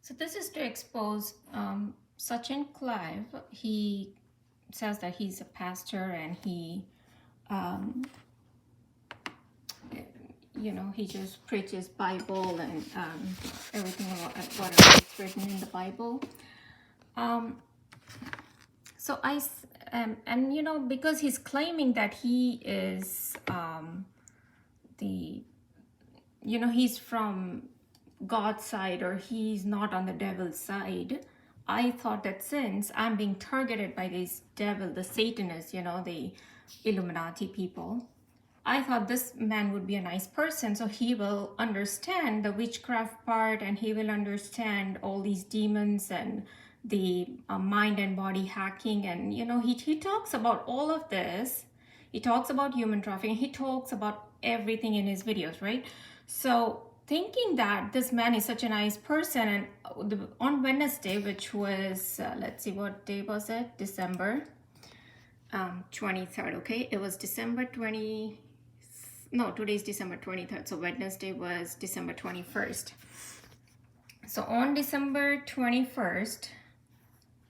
So this is to expose Sachin Clive. He says that he's a pastor and he, um, he just preaches Bible and everything whatever is written in the Bible. So because he's claiming that he is he's from God's side or he's not on the devil's side. I thought that since I'm being targeted by this devil, the Satanists, the Illuminati people, I thought this man would be a nice person, so he will understand the witchcraft part and he will understand all these demons and the mind and body hacking. And, he talks about all of this. He talks about human trafficking. He talks about everything in his videos, right? So thinking that this man is such a nice person, and on Wednesday, which was, let's see, what day was it? December 23rd, okay? It was December 20... No, today's December 23rd, so Wednesday was December 21st. So on December 21st,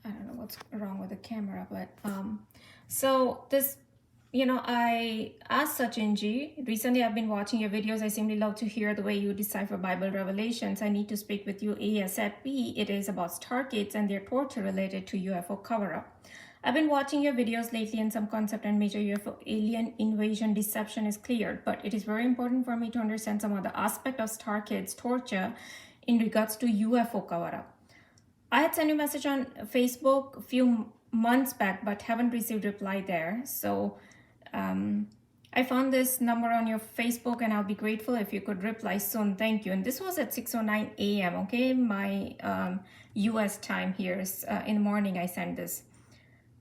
I don't know what's wrong with the camera, but so this, I asked Sachin ji, recently I've been watching your videos. I simply love to hear the way you decipher Bible revelations. I need to speak with you ASAP. It is about Stargates and their torture related to UFO cover-up. I've been watching your videos lately and some concept and major UFO alien invasion deception is cleared, but it is very important for me to understand some of the aspect of Stargates torture in regards to UFO cover-up. I had sent you a message on Facebook a few months back, but haven't received reply there. So I found this number on your Facebook and I'll be grateful if you could reply soon. Thank you. And this was at 6:09 a.m. Okay, my US time here is in the morning I sent this.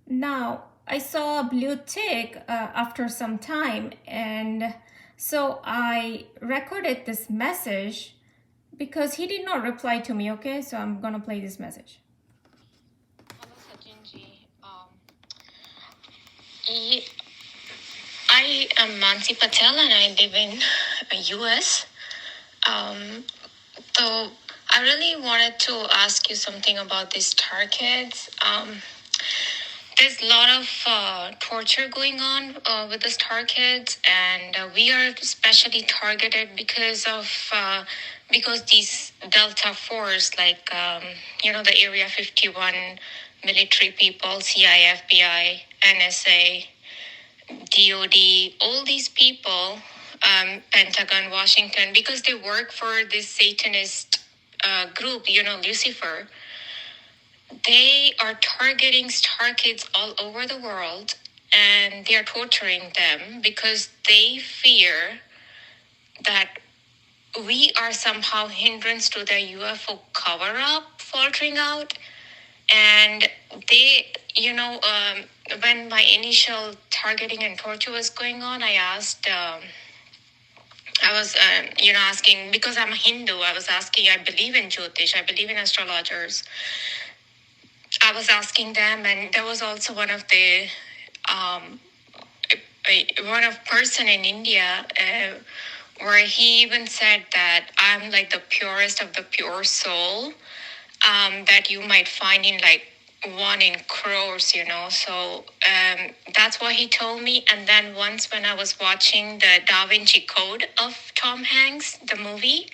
Now, I saw a blue tick after some time, and so I recorded this message because he did not reply to me, okay? So I'm gonna play this message. Hello, Sachinji. I am Mansi Patel and I live in US. So I really wanted to ask you something about these targets. There's a lot of torture going on with the Star Kids, and we are especially targeted because these Delta Force, like the Area 51 military people, CIA, FBI, NSA, DOD, all these people, Pentagon, Washington, because they work for this Satanist group, Lucifer. They are targeting Star Kids all over the world, and they are torturing them because they fear that we are somehow hindrance to the UFO cover-up faltering out. And they, when my initial targeting and torture was going on, I asked, I was, asking, because I'm a Hindu, I was asking, I believe in Jyotish, I believe in astrologers. I was asking them, and there was also one of person in India where he even said that I'm like the purest of the pure soul that you might find in like one in crores, So that's what he told me. And then once when I was watching the Da Vinci Code of Tom Hanks, the movie,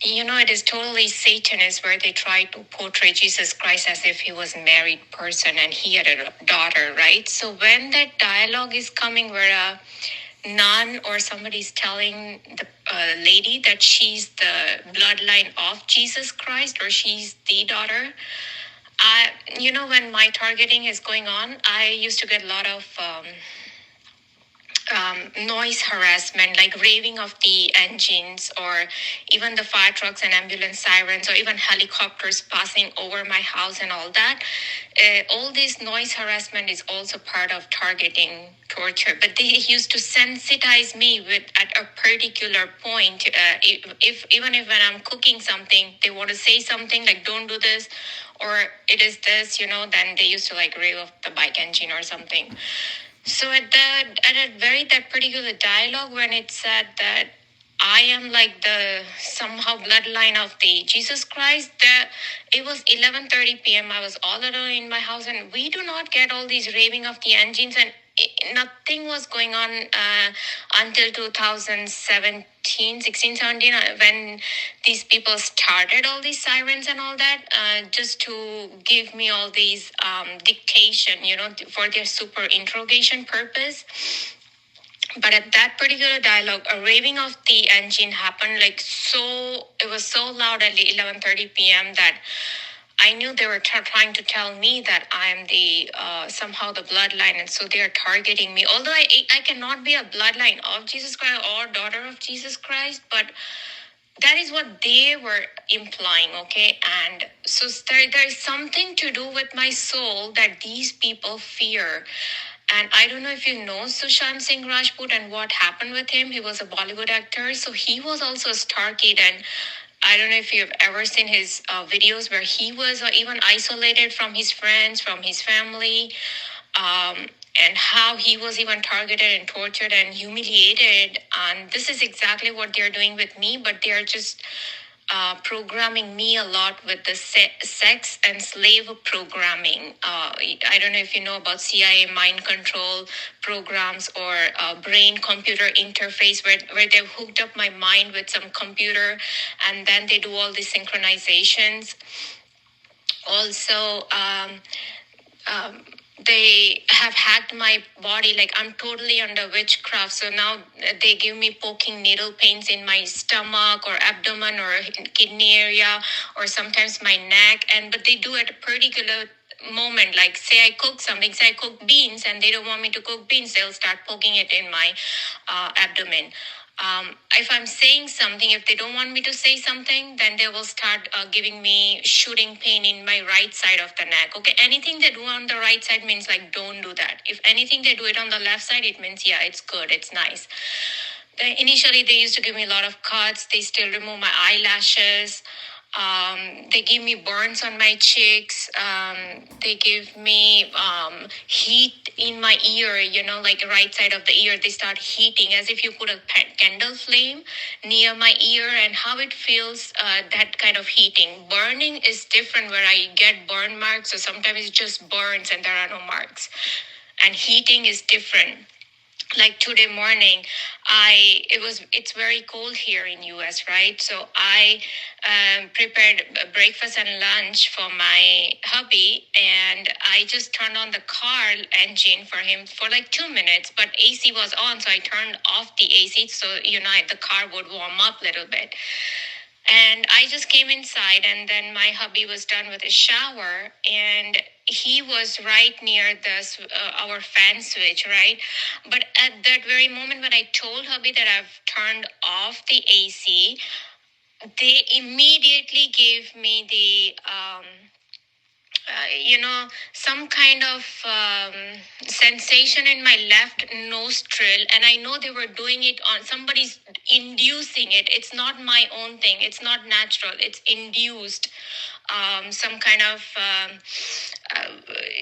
it is totally Satanist where they try to portray Jesus Christ as if he was a married person and he had a daughter, right? So when that dialogue is coming where a nun or somebody's telling the lady that she's the bloodline of Jesus Christ or she's the daughter, when my targeting is going on, I used to get a lot of noise harassment, like raving of the engines or even the fire trucks and ambulance sirens or even helicopters passing over my house and all that. All this noise harassment is also part of targeting torture, but they used to sensitize me at a particular point. Even if when I'm cooking something, they want to say something like, don't do this, or it is this, then they used to like rave of the bike engine or something. So at that particular dialogue, when it said that I am like the somehow bloodline of the Jesus Christ. That it was 11:30 p.m. I was all alone in my house, and we do not get all these raving of the engines, and nothing was going on until 2017, 16, 17, when these people started all these sirens and all that, just to give me all these dictation, for their super interrogation purpose. But at that particular dialogue, a raving of the engine happened it was so loud at 11:30 p.m. that I knew they were trying to tell me that I am the somehow the bloodline, and so they are targeting me. Although I cannot be a bloodline of Jesus Christ or daughter of Jesus Christ, but that is what they were implying, okay? And so there's something to do with my soul that these people fear. And I don't know if you know Sushant Singh Rajput and what happened with him. He was a Bollywood actor, so he was also a star kid. And I don't know if you've ever seen his videos where he was even isolated from his friends, from his family, and how he was even targeted and tortured and humiliated. And this is exactly what they're doing with me, but they're just programming me a lot with the sex and slave programming. I don't know if you know about CIA mind control programs or brain computer interface where they've hooked up my mind with some computer, and then they do all these synchronizations. Also, they have hacked my body. Like, I'm totally under witchcraft. So now they give me poking needle pains in my stomach or abdomen or kidney area, or sometimes my neck. But they do at a particular moment. Like, say I cook something, say I cook beans, and they don't want me to cook beans, they'll start poking it in my abdomen. If I'm saying something, if they don't want me to say something, then they will start giving me shooting pain in my right side of the neck. Okay, anything they do on the right side means like, don't do that. If anything they do it on the left side, it means, yeah, it's good, it's nice. Initially, they used to give me a lot of cuts. They still remove my eyelashes. They give me burns on my cheeks. They give me heat in my ear, like right side of the ear. They start heating as if you put a candle flame near my ear, and how it feels, that kind of heating. Burning is different, where I get burn marks, so sometimes it just burns and there are no marks. And heating is different. Like today morning, it's very cold here in US, right? So I prepared breakfast and lunch for my hubby, and I just turned on the car engine for him for like 2 minutes, but AC was on, so I turned off the AC so the car would warm up a little bit. And I just came inside, and then my hubby was done with his shower, and he was right near our fan switch, right? But at that very moment when I told hubby that I've turned off the AC, they immediately gave me the some kind of sensation in my left nostril. And I know they were doing it on somebody's inducing it. It's not my own thing. It's not natural. It's induced. Some kind of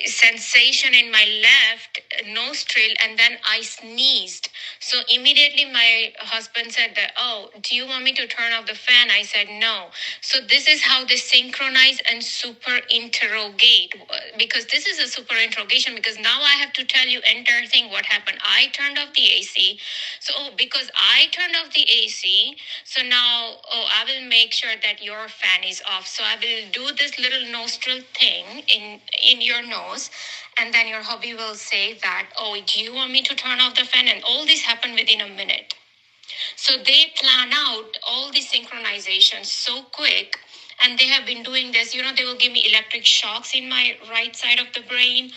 sensation in my left nostril, and then I sneezed. So immediately my husband said that, oh, do you want me to turn off the fan? I said no. So this is how they synchronize and super interrogate, because this is a super interrogation, because now I have to tell you entire thing what happened. I turned off the AC. So because I turned off the AC, so now I will make sure that your fan is off. So I will do this little nostril thing in your nose, and then your hubby will say that, oh, do you want me to turn off the fan? And all this happened within a minute. So they plan out all these synchronizations so quick, and they have been doing this. They will give me electric shocks in my right side of the brain.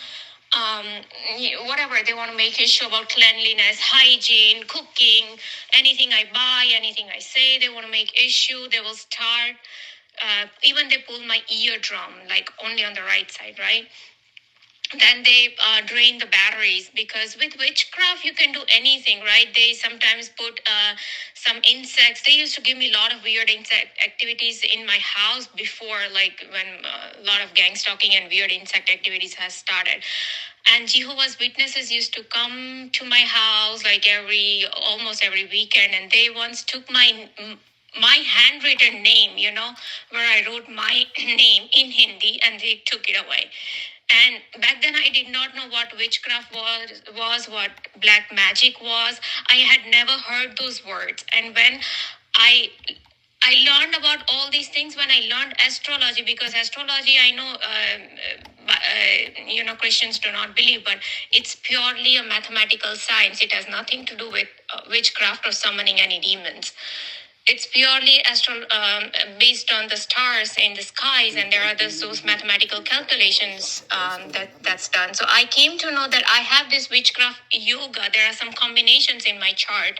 Whatever they want to make issue about cleanliness, hygiene, cooking, anything I buy, anything I say, they want to make issue. They will start. Even they pull my eardrum, like only on the right side, right? then they drain the batteries, because with witchcraft you can do anything, right? They sometimes put some insects. They used to give me a lot of weird insect activities in my house before, like when a lot of gang stalking and weird insect activities has started. And Jehovah's Witnesses used to come to my house like almost every weekend, and they once took my handwritten name, where I wrote my name in Hindi, and they took it away. And back then, I did not know what witchcraft was what black magic was. I had never heard those words. And when I I learned about all these things when I learned astrology, because astrology, I know, Christians do not believe, but it's purely a mathematical science. It has nothing to do with witchcraft or summoning any demons. It's purely based on the stars in the skies, and there are those mathematical calculations that's done. So I came to know that I have this witchcraft yoga. There are some combinations in my chart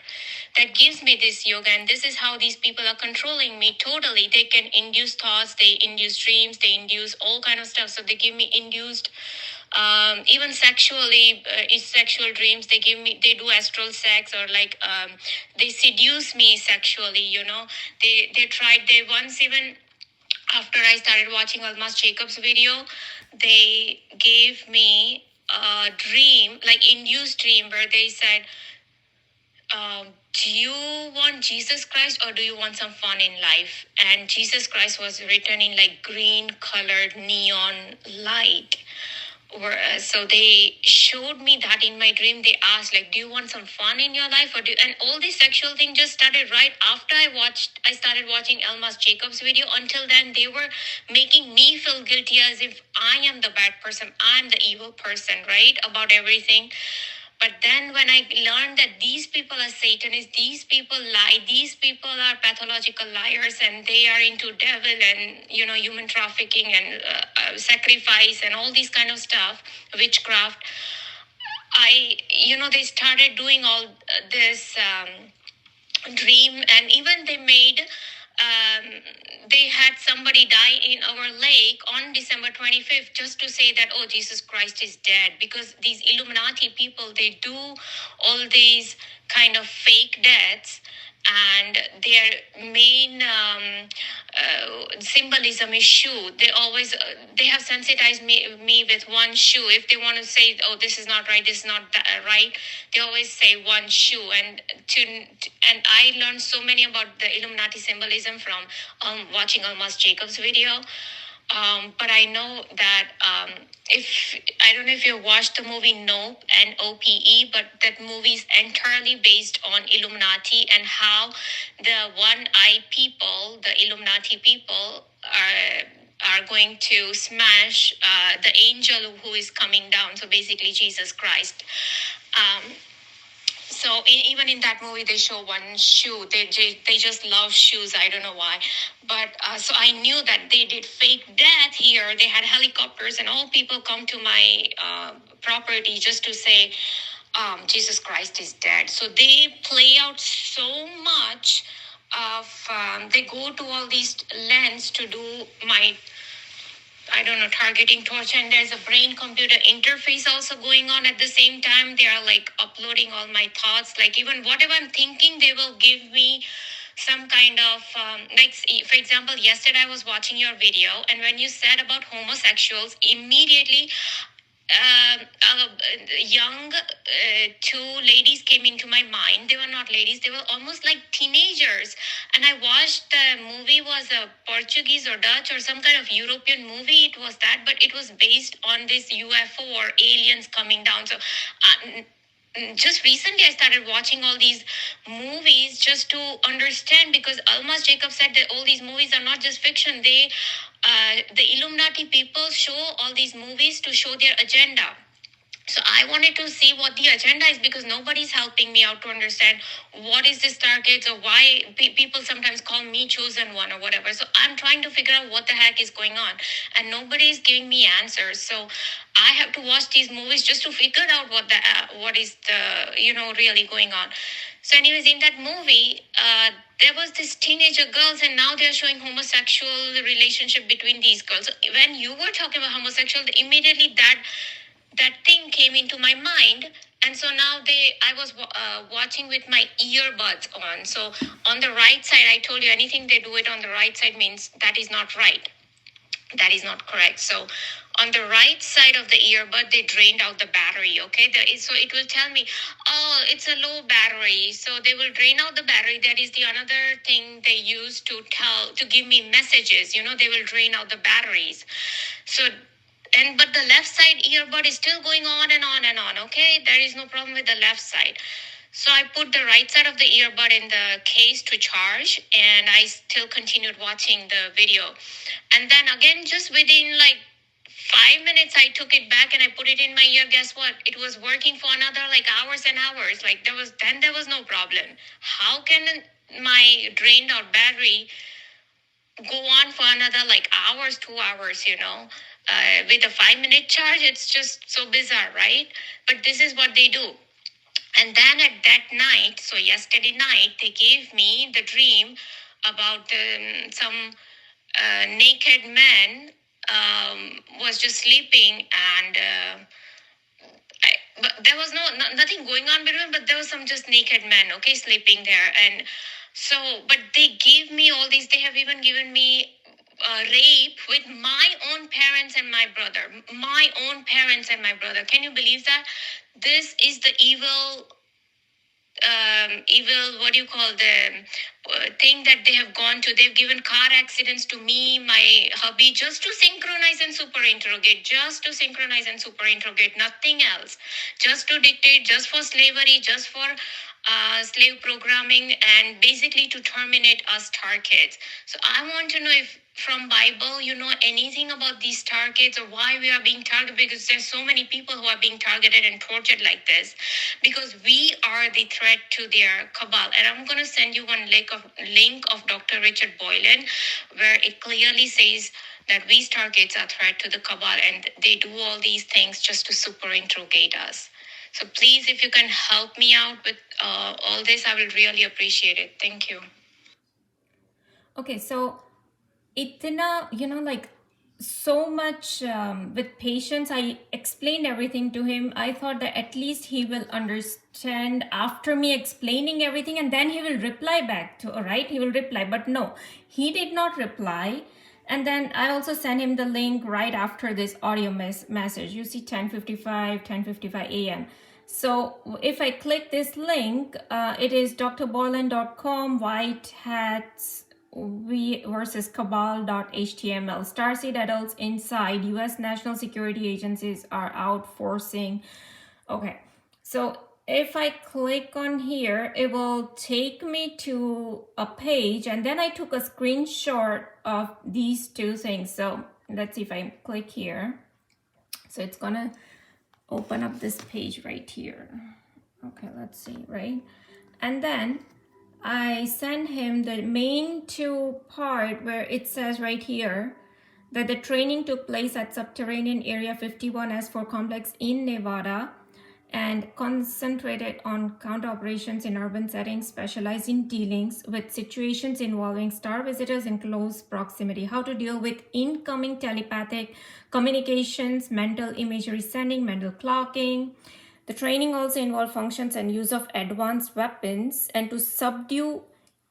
that gives me this yoga, and this is how these people are controlling me totally. They can induce thoughts, they induce dreams, they induce all kind of stuff. So they give me induced even sexually, sexual dreams. They do astral sex, or like they seduce me sexually. They once, even after I started watching ALMAS JACOB's video, they gave me a dream, like induced dream, where they said, do you want Jesus Christ, or do you want some fun in life? And Jesus Christ was written in like green colored neon light. So they showed me that in my dream. They asked, like, do you want some fun in your life, and all this sexual thing just started right after I started watching ALMAS JACOB's video. Until then, they were making me feel guilty, as if I am the bad person, I'm the evil person, right, about everything. But then when I learned that these people are Satanists, these people lie, these people are pathological liars, and they are into devil and, human trafficking and sacrifice and all these kind of stuff, witchcraft, they started doing all this dream, and even they had somebody die in our lake on December 25th, just to say that, oh, Jesus Christ is dead, because these Illuminati people, they do all these kind of fake deaths, and their main symbolism is shoe. They have sensitized me with one shoe. If they want to say, oh, this is not right, this is not right, they always say one shoe. And I learned so many about the Illuminati symbolism from watching ALMAS JACOB's video. But I know that if I don't know if you watched the movie Nope, NOPE, but that movie is entirely based on Illuminati, and how the one-eye people, the Illuminati people, are going to smash the angel who is coming down. So basically, Jesus Christ. So even in that movie, they show one shoe. They just love shoes. I don't know why. But so I knew that they did fake death here. They had helicopters, and all people come to my property just to say, Jesus Christ is dead. So they play out so much of, they go to all these lengths to do my, targeting torture, and there's a brain computer interface also going on at the same time. They are like uploading all my thoughts, like even whatever I'm thinking, they will give me some kind of like, for example, yesterday I was watching your video, and when you said about homosexuals, immediately young two ladies came into my mind. They were not ladies, they were almost like teenagers, and I watched the movie, was a Portuguese or Dutch or some kind of European movie. It was that, but it was based on this UFO or aliens coming down. So just recently I started watching all these movies just to understand, because ALMAS JACOB said that all these movies are not just fiction. The Illuminati people show all these movies to show their agenda. So I wanted to see what the agenda is, because nobody's helping me out to understand what is this target, or why people sometimes call me chosen one or whatever. So I'm trying to figure out what the heck is going on, and nobody's giving me answers. So I have to watch these movies just to figure out what is the really going on. So anyways, in that movie, there was this teenager girls, and now they're showing homosexual relationship between these girls. So when you were talking about homosexual, immediately that thing came into my mind. And so now I was watching with my earbuds on. So on the right side, I told you, anything they do it on the right side means that is not right. That is not correct. So on the right side of the earbud, they drained out the battery. Okay, so it will tell me, oh, it's a low battery. So they will drain out the battery. That is the another thing they use to give me messages. You know, they will drain out the batteries. So but the left side earbud is still going on and on and on. Okay, there is no problem with the left side. So I put the right side of the earbud in the case to charge, and I still continued watching the video. And then again, just within like 5 minutes, I took it back and I put it in my ear. Guess what? It was working for another like hours and hours. Like there was no problem. How can my drained out battery go on for another like hours, 2 hours, with a 5 minute charge? It's just so bizarre, right? But this is what they do. And then at that night, so yesterday night, they gave me the dream about some naked man was just sleeping, and but there was nothing going on between, but there was some just naked men, okay, sleeping there. And so, but they gave me all these. They have even given me rape with my own parents and my brother. My own parents and my brother. Can you believe that? This is the evil, what do you call the thing that they have gone to. They've given car accidents to me, my hubby, just to synchronize and super interrogate, nothing else, just to dictate, just for slavery, just for slave programming, and basically to terminate us star kids. So I want to know if from Bible you know anything about these star kids, or why we are being targeted, because there's so many people who are being targeted and tortured like this, because we are the threat to their cabal. And I'm going to send you one link of Dr. Richard Boylan, where it clearly says that we star kids are threat to the cabal, and they do all these things just to super interrogate us. So please, if you can help me out with all this, I will really appreciate it. Thank you. Okay, so itna, like so much with patience, I explained everything to him. I thought that at least he will understand after me explaining everything, and then he will reply back to, all right, he will reply. But no, he did not reply. And then I also sent him the link right after this audio message. You see 10:55 a.m. So if I click this link, it is drboylan.com, white hats we versus cabal.html. Starseed adults inside U.S. national security agencies are out forcing. Okay, so if I click on here, it will take me to a page, and then I took a screenshot of these two things. So let's see if I click here. So it's gonna open up this page right here. Okay, let's see, right? And then I send him the main two part where it says right here that the training took place at Subterranean Area 51S4 complex in Nevada and concentrated on counter operations in urban settings, specialized in dealings with situations involving star visitors in close proximity, how to deal with incoming telepathic communications, mental imagery sending, mental clocking. The training also involved functions and use of advanced weapons and to subdue,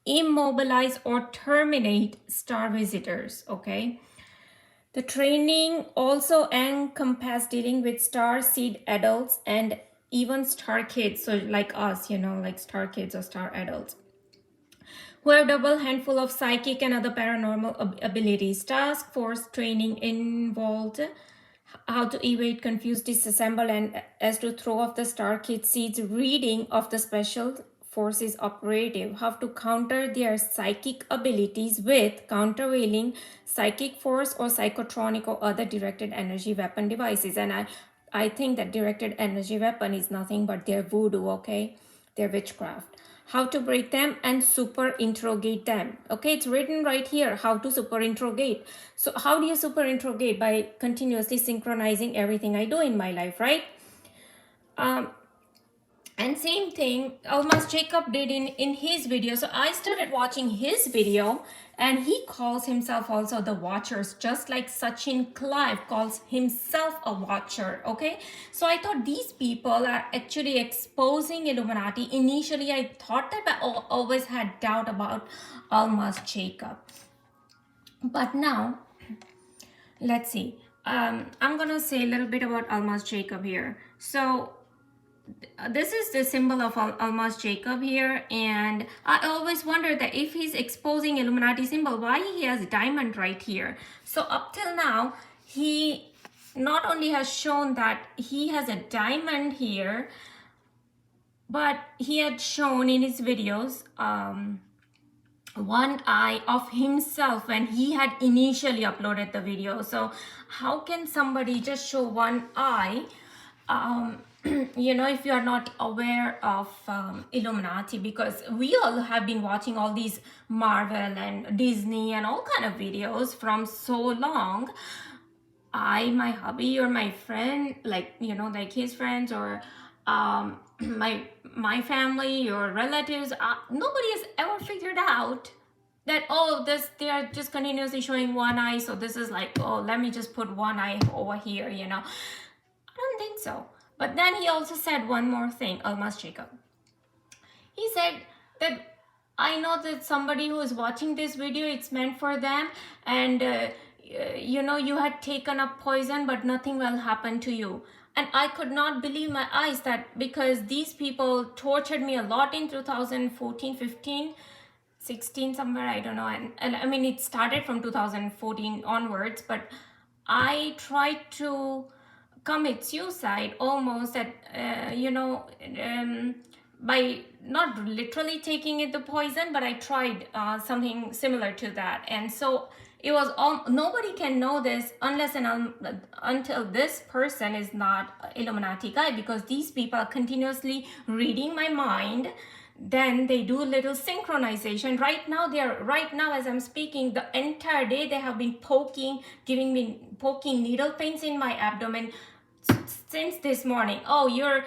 immobilize, or terminate star visitors, okay? The training also encompassed dealing with star seed adults and even star kids, so like us, like star kids or star adults, who have double handful of psychic and other paranormal abilities. Task force training involved how to evade, confuse, disassemble, and as to throw off the star kid seeds, reading of the special forces operative, how to counter their psychic abilities with countervailing psychic force or psychotronic or other directed energy weapon devices. And I think that directed energy weapon is nothing but their voodoo, okay? Their witchcraft. How to break them and super interrogate them. Okay, it's written right here, how to super interrogate. So how do you super interrogate? By continuously synchronizing everything I do in my life, right? And same thing ALMAS Jacob did in his video. So I started watching his video, And he calls himself also the Watchers, just like Sachin Clive calls himself a Watcher. Okay, so I thought these people are actually exposing Illuminati. Initially I thought that, but I always had doubt about ALMAS JACOB. But now let's see. I'm gonna say a little bit about ALMAS JACOB here. So this is the symbol of ALMAS JACOB here, and I always wonder that if he's exposing Illuminati symbol, why he has diamond right here. So up till now, he not only has shown that he has a diamond here, but he had shown in his videos one eye of himself when he had initially uploaded the video. So how can somebody just show one eye, you know, if you are not aware of Illuminati? Because we all have been watching all these Marvel and Disney and all kind of videos from so long. My hubby or my friend, like, you know, like his friends or my family or relatives, nobody has ever figured out that, oh, they are just continuously showing one eye, so this is like, oh, let me just put one eye over here, you know. I don't think so. But then he also said one more thing, ALMAS JACOB. He said that I know that somebody who is watching this video, it's meant for them, and you know, you had taken up poison, but nothing will happen to you. And I could not believe my eyes, that because these people tortured me a lot in 2014, 15, 16, somewhere, I don't know. And I mean, it started from 2014 onwards, but I tried to commit suicide almost at, you know, by not literally taking it the poison, but I tried something similar to that. And so it was all, nobody can know this unless and until this person is not Illuminati guy, because these people are continuously reading my mind. Then they do a little synchronization. Right now as I'm speaking, the entire day they have been giving me poking needle pains in my abdomen since this morning. Oh, you're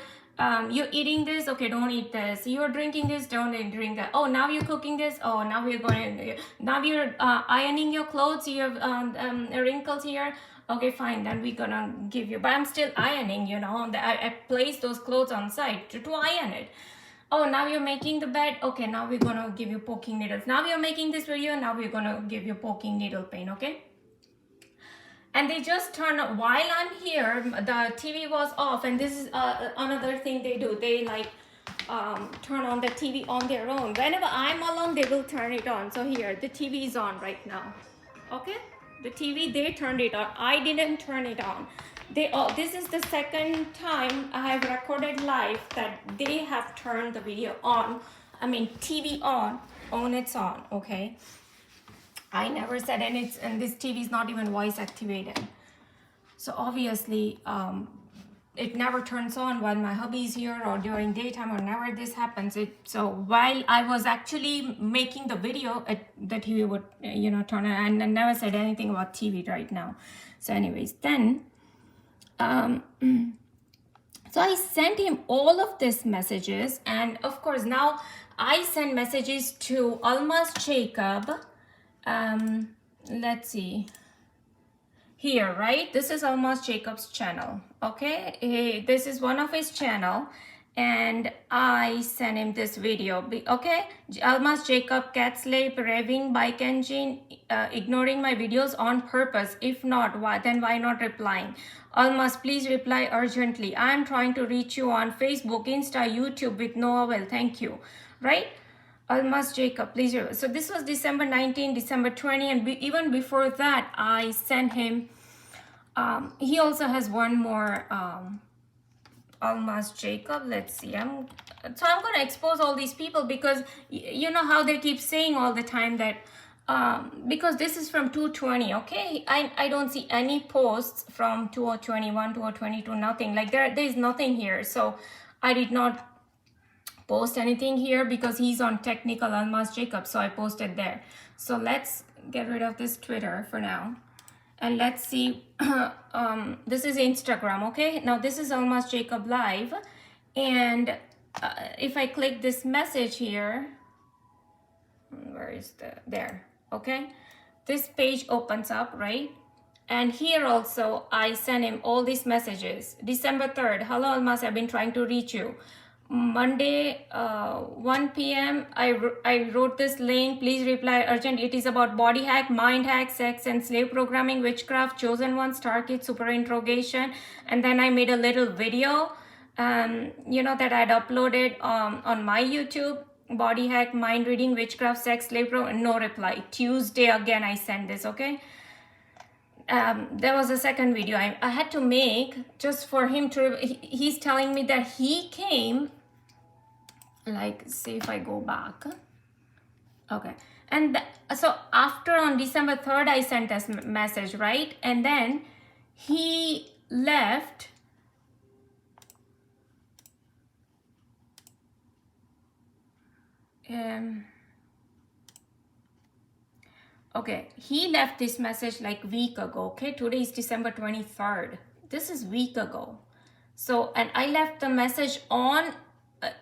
eating this, okay, don't eat this. You're drinking this, don't drink that. Oh, now you're cooking this. Oh, now you're ironing your clothes. You have wrinkles here. Okay, fine, then we're gonna give you, but I'm still ironing, you know. I place those clothes on site to iron it. Oh, now you're making the bed. Okay, now we're gonna give you poking needles. Now you're making this video. Now we're gonna give you poking needle pain. Okay. And they just turn, while I'm here, the TV was off, and this is another thing they do. They like turn on the TV on their own. Whenever I'm alone, they will turn it on. So here, the TV is on right now. Okay, the TV, they turned it on. I didn't turn it on. This is the second time I have recorded live that they have turned the video on. I mean, TV on its own. Okay. I never said, and this TV is not even voice activated. So obviously, it never turns on while my hubby is here or during daytime or whenever this happens. So while I was actually making the video, the TV would, you know, turn on. And I never said anything about TV right now. So anyways, then, so I sent him all of these messages. And of course, now I send messages to ALMAS JACOB. Let's see here, right? This is ALMAS JACOB's channel. Okay, this is one of his channel, and I sent him this video. Okay, ALMAS JACOB, cat slave, raving bike engine, ignoring my videos on purpose. If not, then why not replying? ALMAS, please reply urgently. I am trying to reach you on Facebook, Insta, YouTube with no avail. Thank you. Right? ALMAS JACOB, please. So this was December 19, December 20, and even before that, I sent him. He also has one more ALMAS JACOB. Let's see. I'm going to expose all these people, because you know how they keep saying all the time that because this is from 220. Okay, I don't see any posts from 2021, 2022, nothing. Like there is nothing here. So I did not post anything here because he's on technical ALMAS JACOB, so I posted there. So let's get rid of this Twitter for now, and let's see. This is Instagram. Okay, now this is ALMAS JACOB live, and if I click this message here, where is there? Okay, this page opens up, right? And here also I sent him all these messages. December 3rd, hello Almas, I've been trying to reach you. Monday 1 p.m. I wrote this link, please reply urgent. It is about body hack, mind hack, sex and slave programming, witchcraft, chosen one, star kid, super interrogation. And then I made a little video that I'd uploaded on my YouTube. Body hack, mind reading, witchcraft, sex, slave program. No reply. Tuesday again I sent this. Okay, there was a second video I had to make just for him to, he's telling me that he came, like, see if I go back. Okay, and so after on December 3rd I sent this message, right? And then he left. Okay, he left this message like week ago. Okay, today is December 23rd. This is week ago. So, and I left the message on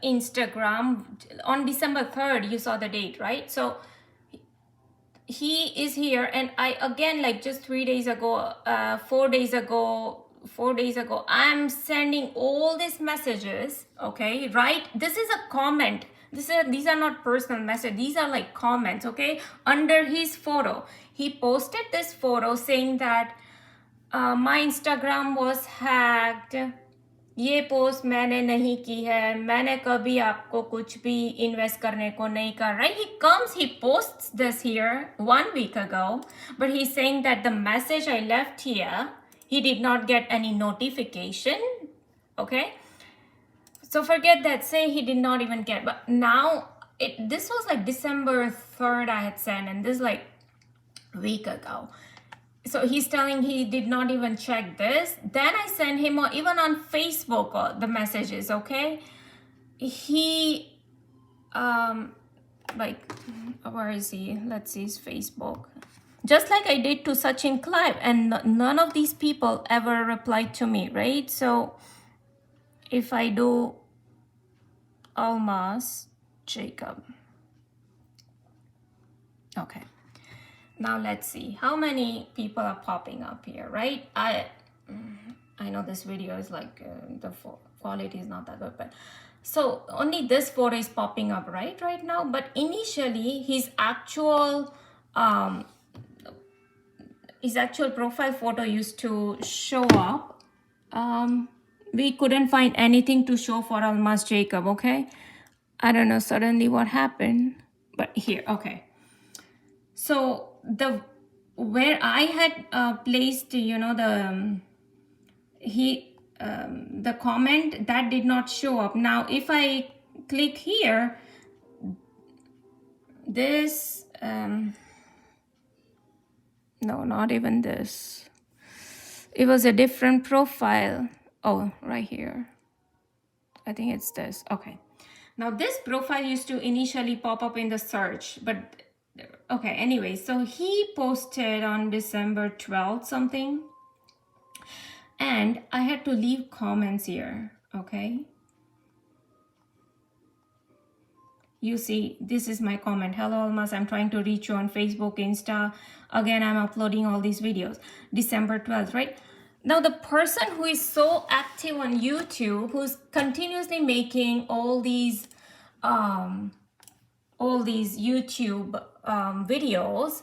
Instagram on December 3rd. You saw the date, right? So he is here, and I again, like just 3 days ago, 4 days ago, I'm sending all these messages. Okay, right? This is a comment. These are not personal messages. These are like comments, okay? Under his photo. He posted this photo saying that my Instagram was hacked. ये post मैंने नहीं की है, मैंने कभी आपको कुछ भी इन्वेस्ट करने को नहीं कर रहा. He posts this here 1 week ago, but he's saying that the message I left here, he did not get any notification. Okay, so forget that, say he did not even get, but now this was like December 3rd I had sent, and this is like a week ago. So he's telling he did not even check this. Then I sent him even on Facebook the messages, okay? He, like, where is he? Let's see his Facebook. Just like I did to Sachin Clive, and none of these people ever replied to me, right? So if I do ALMAS JACOB. Okay. Now let's see how many people are popping up here, right? I know this video is like the quality is not that good, but so only this photo is popping up right now. But initially his actual profile photo used to show up. We couldn't find anything to show for ALMAS JACOB. Okay, I don't know suddenly what happened, but here, okay. So where I had placed, the comment, that did not show up. Now if I click here, this no, not even this. It was a different profile. Oh, right here. I think it's this. Okay. Now this profile used to initially pop up in the search, but okay, anyway, so he posted on December 12th something, and I had to leave comments here. Okay, you see, this is my comment. Hello Almas, I'm trying to reach you on Facebook, Insta. Again, I'm uploading all these videos. December 12th, right? Now the person who is so active on YouTube, who's continuously making all these YouTube videos,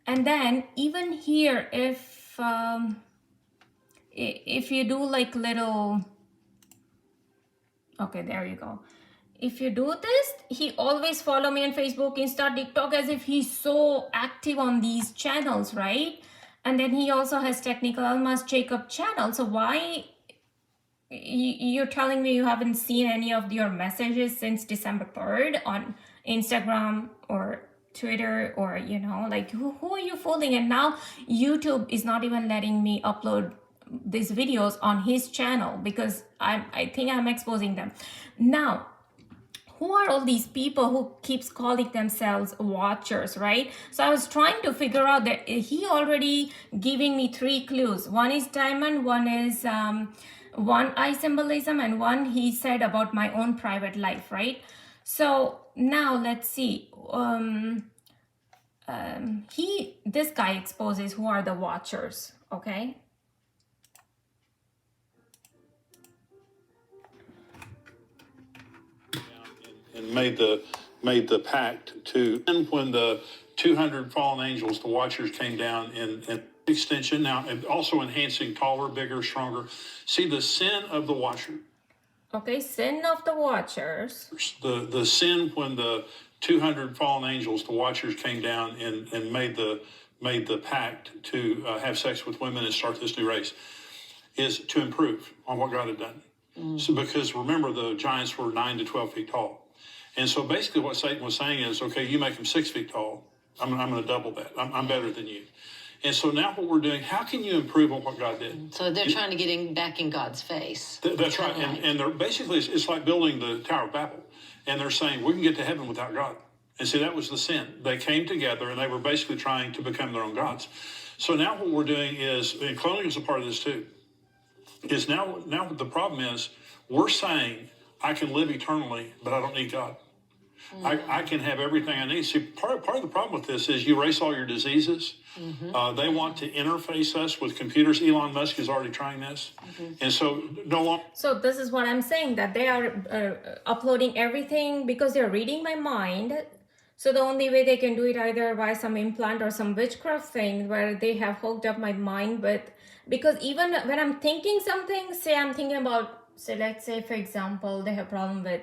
and then even here, if you do like little, okay, there you go. If you do this, he always follow me on Facebook, Insta, TikTok, as if he's so active on these channels, right? And then he also has Technical ALMAS JACOB channel. So why you're telling me you haven't seen any of your messages since December 3rd on Instagram or Twitter, or like who are you fooling? And now YouTube is not even letting me upload these videos on his channel because I think I'm exposing them. Now, who are all these people who keeps calling themselves watchers, right? So I was trying to figure out that he already giving me 3 clues. One is diamond, one is one eye symbolism, and one he said about my own private life, right? So now let's see. this guy exposes who are the watchers, okay? And made the pact to, and when the 200 fallen angels, the watchers, came down in extension now, and also enhancing taller, bigger, stronger. See the sin of the watcher. Okay, sin of the watchers. The sin when the 200 fallen angels, the watchers, came down and made the pact to have sex with women and start this new race, is to improve on what God had done. So because remember, the giants were 9 to 12 feet tall. And so basically what Satan was saying is, okay, you make them 6 feet tall. I'm going to double that. I'm better than you. And so now what we're doing, how can you improve on what God did? So they're trying to get back in God's face. That's right. And they're basically, it's like building the Tower of Babel. And they're saying, we can get to heaven without God. And see, that was the sin. They came together and they were basically trying to become their own gods. So now what we're doing is, and cloning is a part of this too, is now the problem is, we're saying, I can live eternally, but I don't need God. I can have everything I need. See, part of the problem with this is you erase all your diseases. They want to interface us with computers. Elon Musk is already trying this. And so no longer. So this is what I'm saying, that they are uploading everything because they're reading my mind. So the only way they can do it either by some implant or some witchcraft thing where they have hooked up my mind with, because even when I'm thinking something, say I'm thinking about, say, let's say, for example, they have problem with,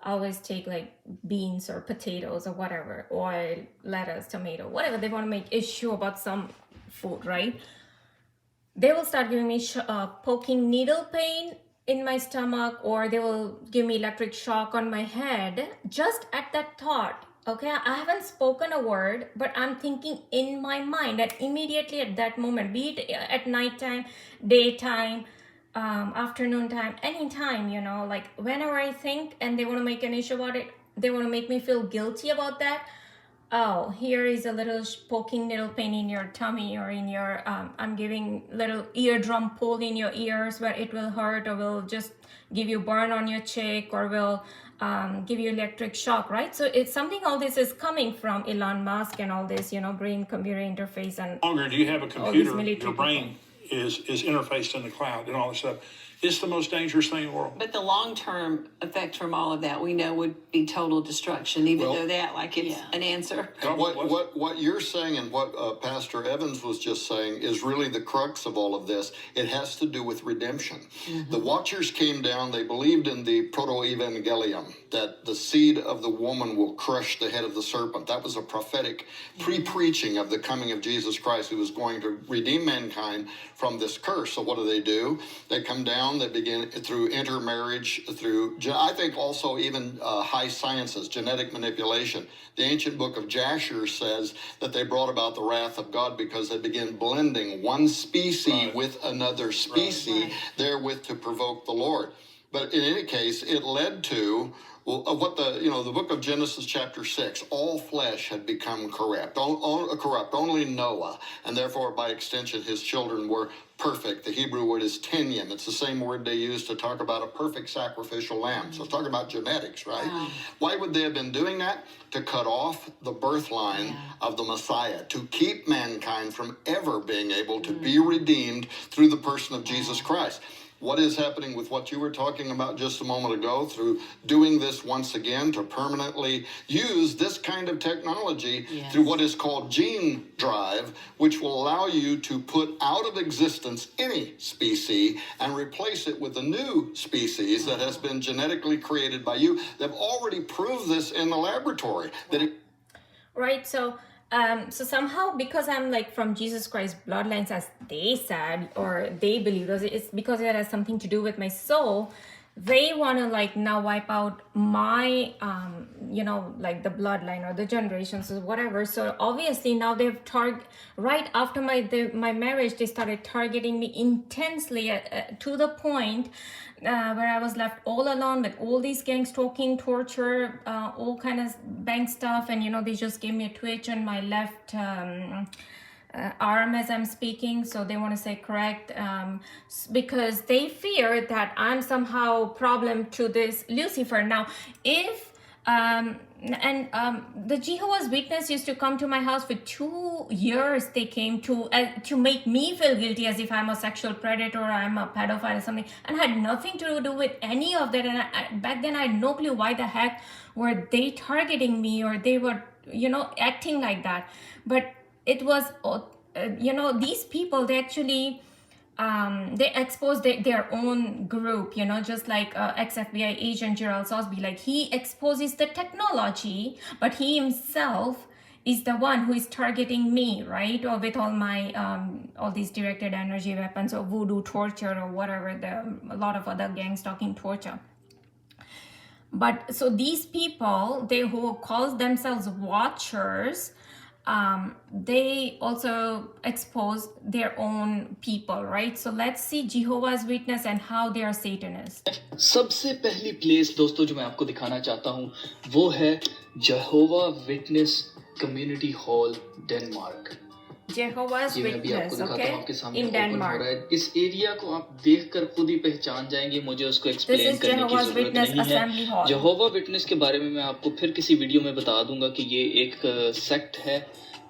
I always take like beans or potatoes or whatever, oil, lettuce, tomato, whatever they want to make issue about some food, right? They will start giving me poking needle pain in my stomach, or they will give me electric shock on my head just at that thought. Okay, I haven't spoken a word, but I'm thinking in my mind that immediately at that moment, be it at nighttime, daytime, afternoon time, anytime, you know, like whenever I think and they want to make an issue about it, they want to make me feel guilty about that. Oh, here is a little poking needle pain in your tummy or in your, I'm giving little eardrum pull in your ears where it will hurt or will just give you burn on your cheek or will give you electric shock, right? So it's something, all this is coming from Elon Musk and all this, you know, brain-computer interface and Longer do you have a computer, your brain is interfaced in the cloud and all this stuff. It's the most dangerous thing in the world. But the long-term effect from all of that, we know, would be total destruction, even though they act like it's an answer. And what you're saying and what Pastor Evans was just saying is really the crux of all of this. It has to do with redemption. The Watchers came down. They believed in the proto-evangelium, that the seed of the woman will crush the head of the serpent. That was a prophetic pre-preaching of the coming of Jesus Christ, who was going to redeem mankind from this curse. So what do? They come down. They begin through intermarriage, through, I think also even high sciences, genetic manipulation. The ancient book of Jasher says that they brought about the wrath of God because they began blending one species with another species, therewith to provoke the Lord. But in any case, it led to what the book of Genesis chapter 6, all flesh had become corrupt. Only Noah, and therefore by extension his children were perfect. The Hebrew word is tenyim. It's the same word they use to talk about a perfect sacrificial lamb. So it's talking about genetics, right? Wow. Why would they have been doing that? To cut off the birth line of the Messiah, to keep mankind from ever being able to be redeemed through the person of Jesus Christ. What is happening with what you were talking about just a moment ago, through doing this once again to permanently use this kind of technology through what is called gene drive, which will allow you to put out of existence any species and replace it with a new species that has been genetically created by you. They've already proved this in the laboratory. Right, so somehow, because I'm like from Jesus Christ bloodlines, as they said, or they believe, it's because it has something to do with my soul. They want to like now wipe out my, like the bloodline or the generations or whatever. So obviously now they've right after my marriage, they started targeting me intensely to the point where I was left all alone with all these gang stalking, torture, all kind of bank stuff. And, they just gave me a twitch on my left arm as I'm speaking. So they want to say correct, because they fear that I'm somehow problem to this Lucifer. Now, if The Jehovah's Witness used to come to my house for 2 years. They came to make me feel guilty as if I'm a sexual predator or I'm a pedophile or something, and had nothing to do with any of that. And back then I had no clue why the heck were they targeting me, or they were, acting like that. But it was, these people, they actually, they exposed their own group, just like ex-FBI agent Gerald Sosby. Like, he exposes the technology, but he himself is the one who is targeting me, right? Or with all my all these directed energy weapons, or voodoo torture, or whatever, a lot of other gangs talking torture. But so these people, they who calls themselves watchers, they also expose their own people, right? So let's see Jehovah's Witness and how they are Satanists. सबसे पहली place दोस्तों जो मैं आपको दिखाना चाहता हूँ वो है जेहोवा witness community hall Denmark. Jehovah's ये मैं भी आपको Witness, दिखाता हूँ okay, आपके सामने in ओपन हो Denmark. रहा है। इस एरिया को आप देखकर खुद ही पहचान जाएंगे, मुझे उसको This एक्सप्लेन is करने की Jehovah's जरूरत Witness नहीं है। Assembly Hall. जेहोवा विटनेस के बारे में मैं आपको फिर किसी वीडियो में बता दूंगा कि ये एक सेक्ट है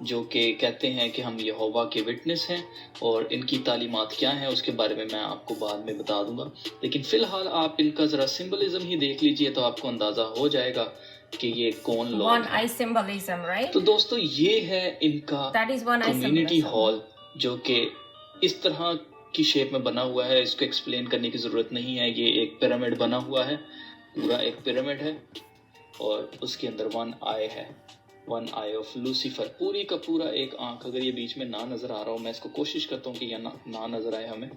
जो कि कहते हैं कि हम यहोवा के विटनेस हैं, और इनकी तालीमात क्या हैं उसके बारे में मैं आपको बाद में बता दूंगा। लेकिन फिलहाल आप इनका जरा सिंबलिज्म ही देख लीजिए तो आपको अंदाजा हो जाएगा कि ये कौन लोग One हैं। eye symbolism, right? तो दोस्तों ये है इनका That is one eye community symbolism. Hall, जो कि इस तरह की शेप में बना हुआ है। इसको एक्सप्लेन करने की ज़रूरत नहीं है। ये एक पिरामिड बना हुआ है, पूरा एक पिरामिड है, और उसके अंदर वन आई है, वन आई ऑफ लूसीफर, पूरी का पूरा एक आंख। अगर ये बीच में ना नज़र आ रहा हो, मैं इसको कोशिश करता हूँ कि यह ना नज़र आए हमें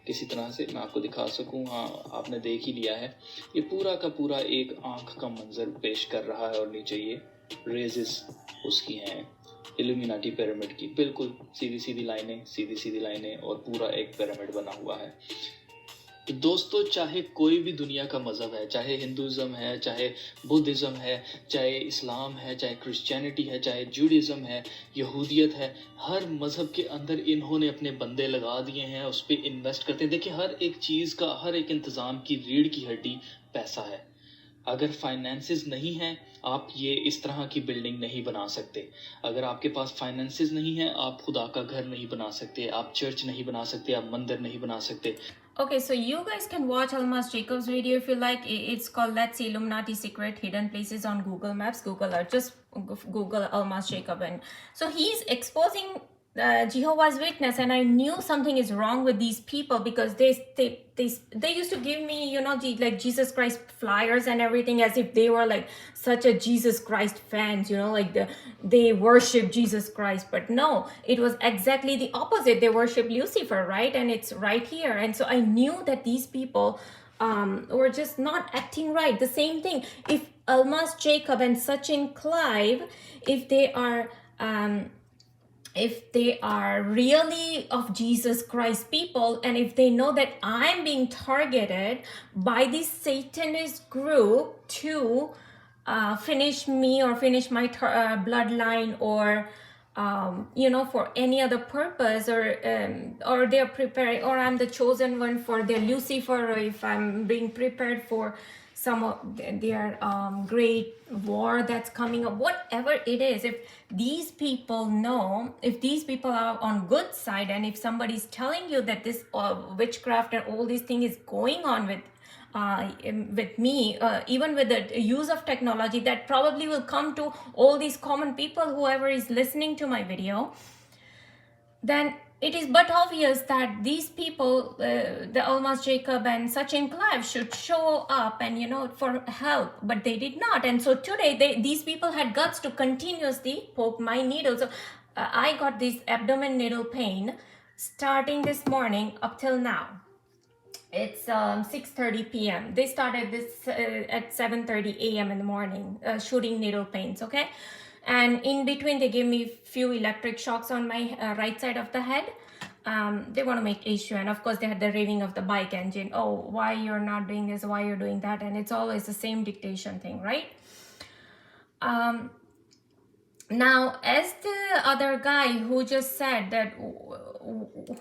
किसी तरह से, मैं आपको दिखा सकूँ। हाँ, आपने देख ही लिया है। ये पूरा का पूरा एक आंख का मंजर पेश कर रहा है, और नीचे ये रेजेस उसकी हैं इल्यूमिनाटी पिरामिड की, बिल्कुल सीधी सीधी लाइनें और पूरा एक पिरामिड बना हुआ है। तो दोस्तों, चाहे कोई भी दुनिया का मज़हब है, चाहे हिंदुज़म है, चाहे बुद्धिज़्म है, चाहे इस्लाम है, चाहे क्रिश्चियनिटी है, चाहे जूडिज़्म है, यहूदियत है, हर मज़हब के अंदर इन्होंने अपने बंदे लगा दिए हैं, उस पर इन्वेस्ट करते हैं। देखिए, हर एक चीज़ का, हर एक इंतज़ाम की रीढ़ की हड्डी पैसा है। अगर फाइनेंसेस नहीं हैं, आप ये इस तरह की बिल्डिंग नहीं बना सकते। अगर आपके पास फाइनेंसेस नहीं है, आप खुदा का घर नहीं बना सकते, आप चर्च नहीं बना सकते, आप मंदिर नहीं बना सकते। Okay, so you guys can watch ALMAS JACOB's video if you like. It's called Let's See Illuminati Secret Hidden Places on Google Maps, Google Earth. Just Google ALMAS JACOB. And so he's exposing Jehovah's Witness, and I knew something is wrong with these people because they used to give me, like Jesus Christ flyers and everything, as if they were like such a Jesus Christ fans, like they worship Jesus Christ. But no, it was exactly the opposite. They worship Lucifer, right? And it's right here. And so I knew that these people were just not acting right. The same thing. If ALMAS JACOB and Sachin Clive, if they are really of Jesus Christ people, and if they know that I'm being targeted by this Satanist group to finish me or finish my bloodline, or for any other purpose, or they're preparing, or I'm the chosen one for their Lucifer, or if I'm being prepared for some of their great war that's coming up, whatever it is, if these people know, if these people are on good side, and if somebody's telling you that this witchcraft and all these thing is going on with me, even with the use of technology that probably will come to all these common people, whoever is listening to my video, then it is but obvious that these people, the ALMAS JACOB and Sachin Clive, should show up and, for help, but they did not. And so today, these people had guts to continuously poke my needle. So I got this abdomen needle pain starting this morning up till now. It's 6:30 p.m. They started this at 7:30 a.m. in the morning, shooting needle pains, okay? And in between, they gave me few electric shocks on my right side of the head. They want to make issue. And of course, they had the raving of the bike engine. Oh, why you're not doing this? Why you're doing that? And it's always the same dictation thing, right? Now, as the other guy who just said that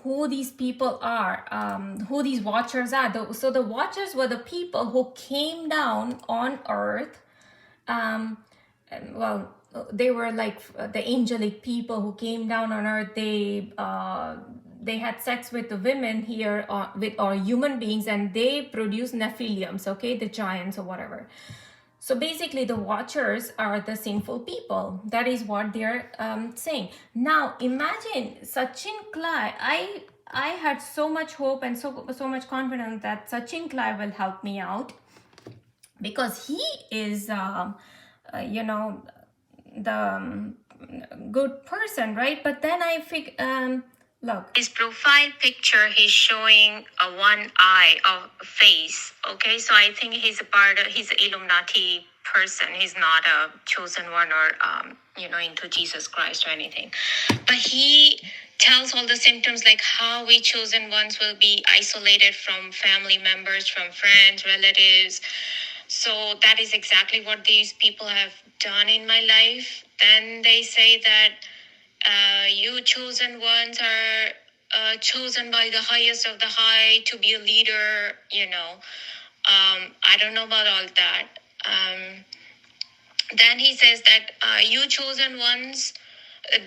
who these people are, who these watchers are. So the watchers were the people who came down on earth um, well, they were like the angelic people who came down on earth. They had sex with the women here, with our human beings, and they produced Nephiliums, okay, the giants or whatever. So basically, the watchers are the sinful people. That is what they're saying. Now, imagine Sachin Clive. I had so much hope and so much confidence that Sachin Clive will help me out, because he is, the good person, right? But then I look. His profile picture, he's showing a one eye of face. Okay, so I think he's he's an Illuminati person. He's not a chosen one or into Jesus Christ or anything. But he tells all the symptoms, like how we chosen ones will be isolated from family members, from friends, relatives. So that is exactly what these people have done in my life. Then they say that you chosen ones are chosen by the highest of the high to be a leader, I don't know about all that. Then he says that you chosen ones,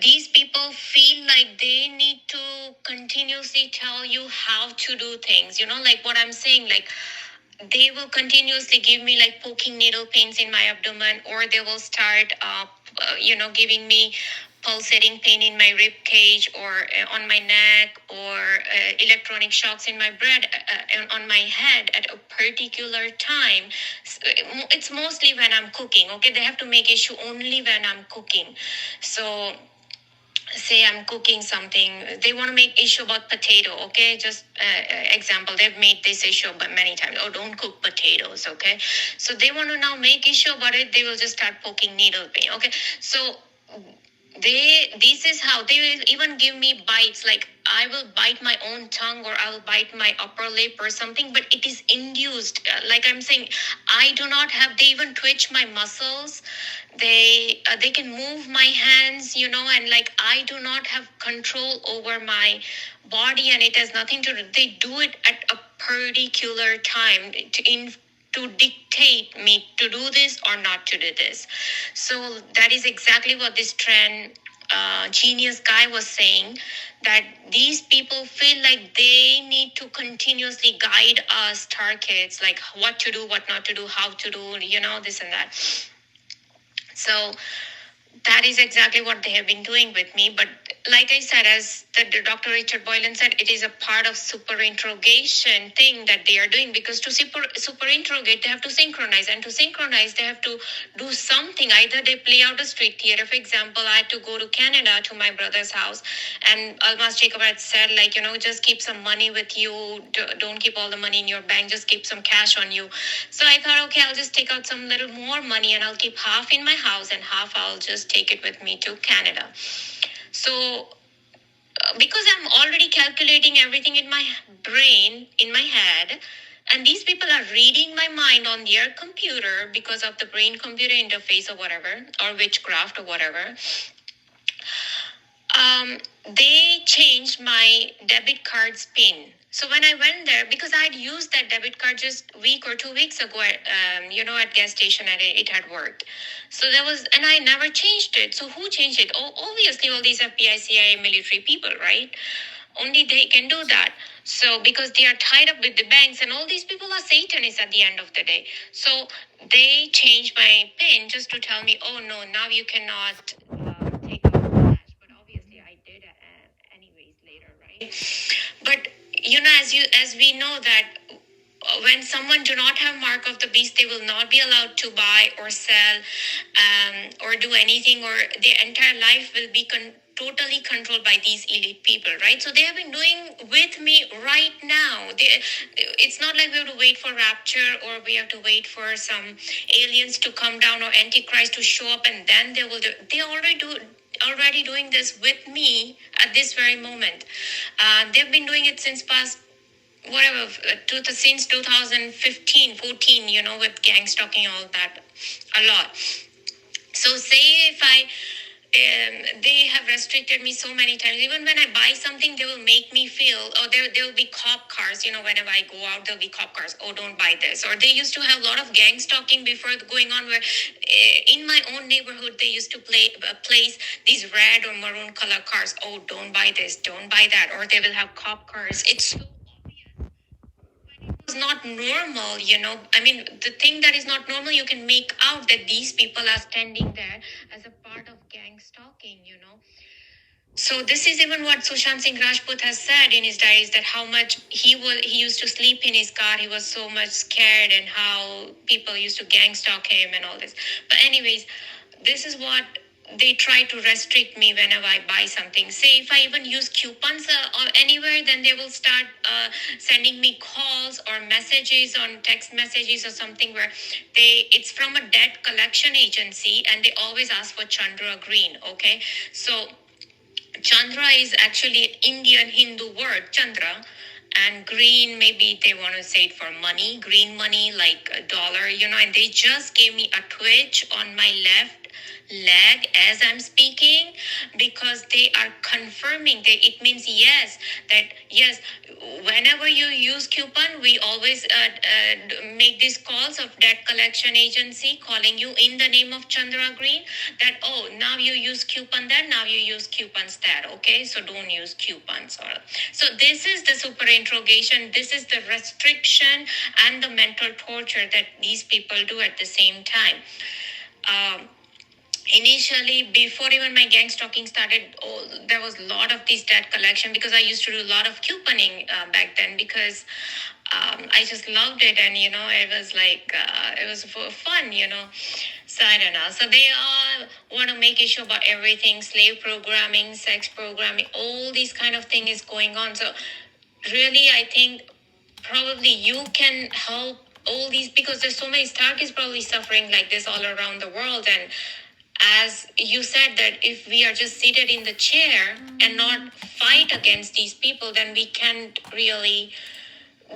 these people feel like they need to continuously tell you how to do things, like what I'm saying, like they will continuously give me like poking needle pains in my abdomen, or they will start giving me pulsating pain in my rib cage or on my neck, or electronic shocks in my on my head at a particular time. It's mostly when I'm cooking. Okay, they have to make issue only when I'm cooking. So say I'm cooking something, they want to make issue about potato. Okay, just example, they've made this issue but many times. Oh, don't cook potatoes. Okay, so they want to now make issue about it. They will just start poking needle pain. Okay, so this is how they will even give me bites, like I will bite my own tongue, or I will bite my upper lip or something, but it is induced. Like I'm saying, I do not have, they even twitch my muscles. They can move my hands, and like I do not have control over my body, and it has nothing to do. They do it at a particular time to dictate me to do this or not to do this. So that is exactly what this trend genius guy was saying, that these people feel like they need to continuously guide us star kids, like what to do, what not to do, how to do, this and that. So that is exactly what they have been doing with me. But like I said, as the Dr. Richard Boylan said, it is a part of super interrogation thing that they are doing, because to super interrogate, they have to synchronize, and to synchronize, they have to do something. Either they play out a street theater. For example, I had to go to Canada to my brother's house, and ALMAS JACOB had said, like, just keep some money with you. Don't keep all the money in your bank. Just keep some cash on you. So I thought, okay, I'll just take out some little more money, and I'll keep half in my house and half I'll just take it with me to Canada. So because I'm already calculating everything in my brain, in my head, and these people are reading my mind on their computer because of the brain-computer interface or whatever, or witchcraft or whatever, they changed my debit card's PIN. So when I went there, because I'd used that debit card just a week or 2 weeks ago, at gas station, and it had worked. So and I never changed it. So who changed it? Oh, obviously all these FBI, CIA, military people, right? Only they can do that. So because they are tied up with the banks, and all these people are Satanists at the end of the day. So they changed my PIN just to tell me, oh no, now you cannot take out cash. But obviously I did anyways later, right? But as we know that when someone do not have mark of the beast, they will not be allowed to buy or sell or do anything, or their entire life will be totally controlled by these elite people, right? So they have been doing with me right now. It's not like we have to wait for rapture, or we have to wait for some aliens to come down, or Antichrist to show up, and then they will do. They already doing this with me at this very moment. They've been doing it since since 2015, 14, with gang stalking, all that, a lot. So say if I they have restricted me so many times. Even when I buy something, they will make me feel, oh, there will be cop cars. Whenever I go out, there'll be cop cars. Oh, don't buy this. Or they used to have a lot of gang stalking before going on, where in my own neighborhood, they used to place these red or maroon color cars. Oh, don't buy this, don't buy that. Or they will have cop cars. It's so it's not normal. I mean, the thing that is not normal, you can make out that these people are standing there as a part of gang stalking. So this is even what Sushant Singh Rajput has said in his diaries, that how much he used to sleep in his car. He was so much scared, and how people used to gang stalk him and all this. But anyways, this is what they try to restrict me whenever I buy something. Say if I even use coupons or anywhere, then they will start sending me calls or messages on text messages or something where it's from a debt collection agency, and they always ask for Chandra green. Okay, so Chandra is actually Indian Hindu word, Chandra, and green, maybe they want to say it for money, green money, like a dollar, and they just gave me a twitch on my left leg as I'm speaking, because they are confirming that it means yes, whenever you use coupon, we always make these calls of debt collection agency calling you in the name of Chandra Green, that now you use coupon there, now you use coupons there. Okay, so don't use coupons. So this is the super interrogation, this is the restriction and the mental torture that these people do at the same time. Initially, before even my gang stalking started, there was a lot of this debt collection, because I used to do a lot of couponing back then, because I just loved it, and it was like it was fun. So I don't know. So they all want to make issue about everything: slave programming, sex programming, all these kind of thing is going on. So really, I think probably you can help all these, because there's so many Star kids probably suffering like this all around the world. And as you said, that if we are just seated in the chair and not fight against these people, then we can't really